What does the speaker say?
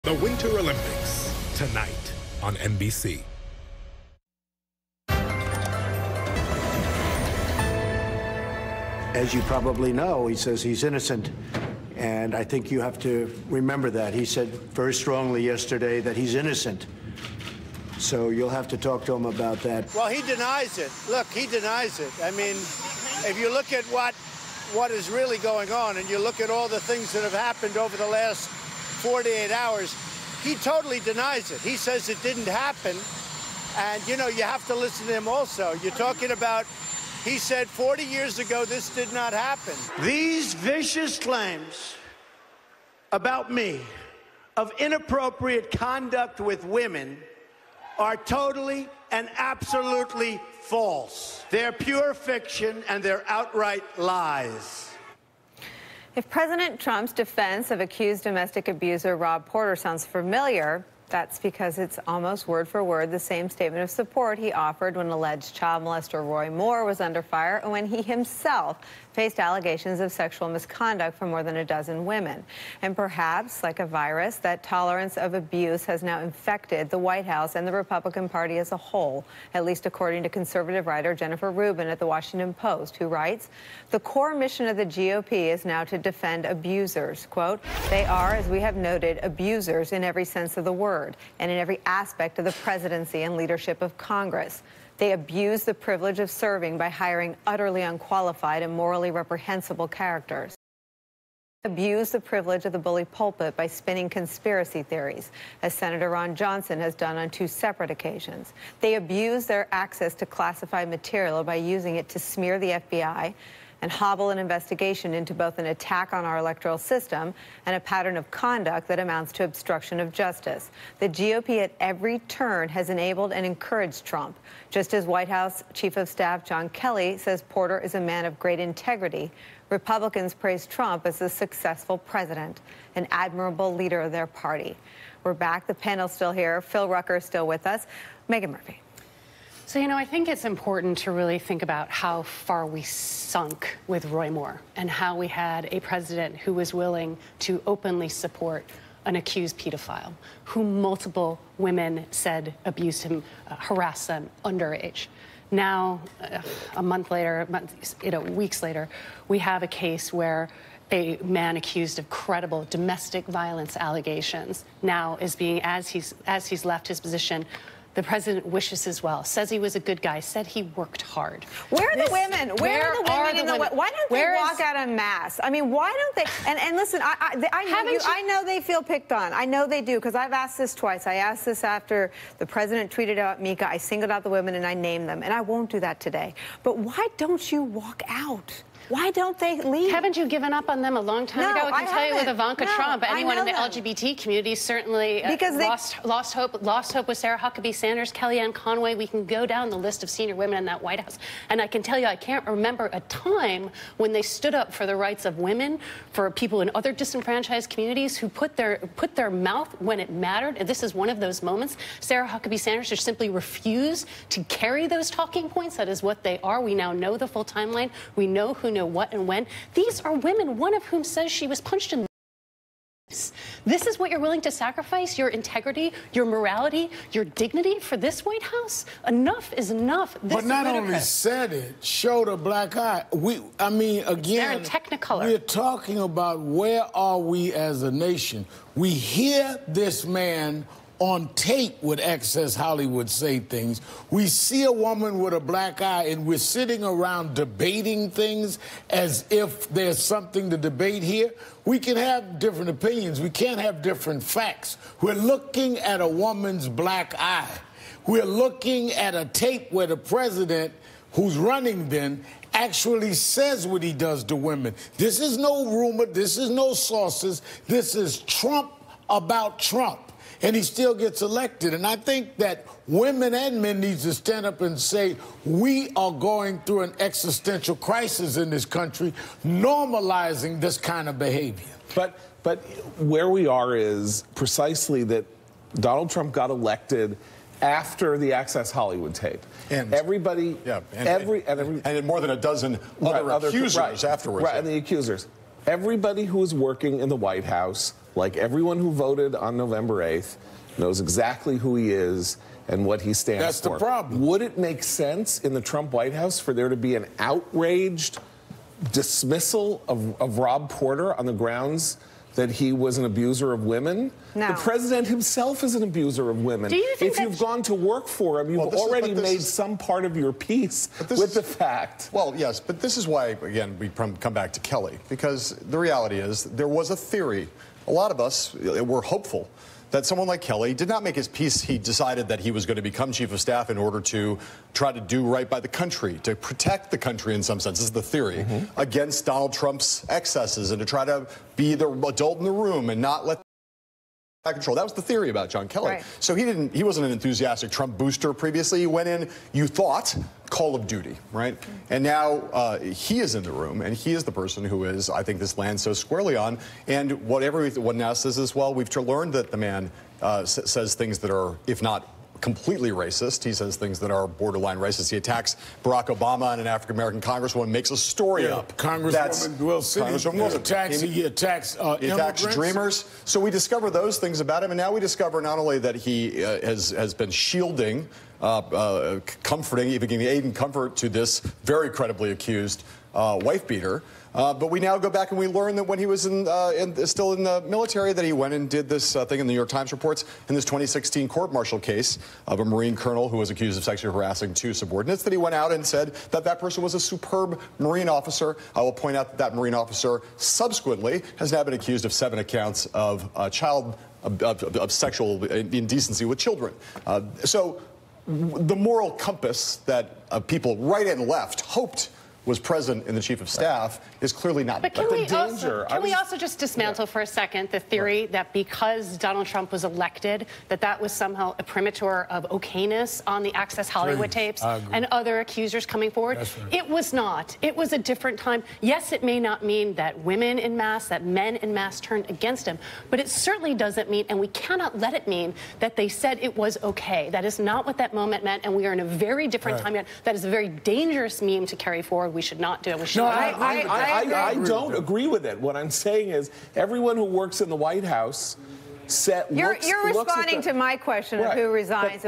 The Winter Olympics, tonight on NBC. As you probably know, he says he's innocent. And I think you have to remember that. He said very strongly yesterday that he's innocent. So you'll have to talk to him about that. Well, he denies it. Look, he denies it. I mean, if you look at what is really going on and you look at all the things that have happened over the last 48 hours, he totally denies it. He says it didn't happen. And, you know, you have to listen to him also. You're talking about, he said 40 years ago this did not happen. These vicious claims about me of inappropriate conduct with women are totally and absolutely false. They're pure fiction and they're outright lies. If President Trump's defense of accused domestic abuser Rob Porter sounds familiar, that's because it's almost word for word the same statement of support he offered when alleged child molester Roy Moore was under fire and when he himself faced allegations of sexual misconduct from more than a dozen women. And perhaps, like a virus, that tolerance of abuse has now infected the White House and the Republican Party as a whole, at least according to conservative writer Jennifer Rubin at The Washington Post, who writes, the core mission of the GOP is now to defend abusers. Quote, they are, as we have noted, abusers in every sense of the word and in every aspect of the presidency and leadership of Congress. They abuse the privilege of serving by hiring utterly unqualified and morally reprehensible characters. Abuse the privilege of the bully pulpit by spinning conspiracy theories, as Senator Ron Johnson has done on 2 separate occasions. They abuse their access to classified material by using it to smear the FBI and hobble an investigation into both an attack on our electoral system and a pattern of conduct that amounts to obstruction of justice. The GOP at every turn has enabled and encouraged Trump, just as White House Chief of Staff John Kelly says Porter is a man of great integrity. Republicans praise Trump as a successful president, an admirable leader of their party. We're back. The panel's still here. Phil Rucker is still with us. Megyn Murphy. So, you know, I think it's important to really think about how far we sunk with Roy Moore and how we had a president who was willing to openly support an accused pedophile who multiple women said abused him, harassed them underage. Now, a month later, weeks later, we have a case where a man accused of credible domestic violence allegations now is being, as he's left his position, the president wishes as well, says he was a good guy, said he worked hard. Where are the women? Where are the women in the Why don't they walk out en masse? I mean, why don't they? And listen, I know they feel picked on. I know they do, because I've asked this twice. I asked this after the president tweeted out Mika. I singled out the women and I named them, and I won't do that today. But why don't you walk out? Why don't they leave? Haven't you given up on them a long time ago? I can tell you with Ivanka Trump, anyone in the LGBT community certainly lost hope with Sarah Huckabee Sanders, Kellyanne Conway. We can go down the list of senior women in that White House. And I can tell you, I can't remember a time when they stood up for the rights of women, for people in other disenfranchised communities who put their mouth when it mattered. And this is one of those moments. Sarah Huckabee Sanders just simply refused to carry those talking points. That is what they are. We now know the full timeline. We know who knows what and when. These are women, one of whom says she was punched in the face. This is what you're willing to sacrifice? Your integrity, your morality, your dignity for this White House? Enough is enough. But not only said it, showed a black eye. I mean, again, they're in Technicolor. We're talking about where are we as a nation. We hear this man on tape with Access Hollywood say things. We see a woman with a black eye and we're sitting around debating things as if there's something to debate here. We can have different opinions. We can't have different facts. We're looking at a woman's black eye. We're looking at a tape where the president, who's running then, actually says what he does to women. This is no rumor. This is no sources. This is Trump about Trump. And he still gets elected. And I think that women and men need to stand up and say, we are going through an existential crisis in this country, normalizing this kind of behavior. But where we are is precisely that Donald Trump got elected after the Access Hollywood tape. And everybody, and more than a dozen other accusers afterwards. Right, and the accusers. everybody who is working in the White House, like everyone who voted on November 8th, knows exactly who he is and what he stands for. That's the problem. Would it make sense in the Trump White House for there to be an outraged dismissal of Rob Porter on the grounds that he was an abuser of women? No. The president himself is an abuser of women. Do you think if you've gone to work for him, you've already made some part of your peace with the fact. Well, yes, but this is why, again, we come back to Kelly, because the reality is there was a theory. A lot of us were hopeful that someone like Kelly did not make his peace. He decided that he was going to become chief of staff in order to try to do right by the country, to protect the country in some sense, this is the theory, against Donald Trump's excesses, and to try to be the adult in the room and not let control. That was the theory about John Kelly. Right. So he wasn't an enthusiastic Trump booster previously. He went in, you thought, Call of Duty, right? And now he is in the room, and he is the person who is, I think, this lands so squarely on. And what everyone now says is, well, we've learned that the man says things that are, if not completely racist. He says things that are borderline racist. He attacks Barack Obama and an African-American congresswoman, makes a story up. Congresswoman Wilson. He attacks dreamers. So we discover those things about him, and now we discover not only that he has been shielding, comforting, even giving aid and comfort to this very credibly accused wife beater. But we now go back and we learn that when he was still in the military, that he went and did this thing in the New York Times reports in this 2016 court-martial case of a Marine colonel who was accused of sexually harassing 2 subordinates, that he went out and said that that person was a superb Marine officer. I will point out that that Marine officer subsequently has now been accused of 7 accounts of of sexual indecency with children. So the moral compass that people right and left hoped was present in the chief of staff is clearly not. But can we also just dismantle for a second the theory that because Donald Trump was elected, that was somehow a premature of okayness on the Access Hollywood tapes and other accusers coming forward? Right. It was not. It was a different time. Yes, it may not mean that women en masse, that men en masse turned against him, but it certainly doesn't mean, and we cannot let it mean, that they said it was okay. That is not what that moment meant, and we are in a very different time yet. That is a very dangerous meme to carry forward. We should not do it. We should I don't agree with it. What I'm saying is everyone who works in the White House You're responding to my question of who resigns.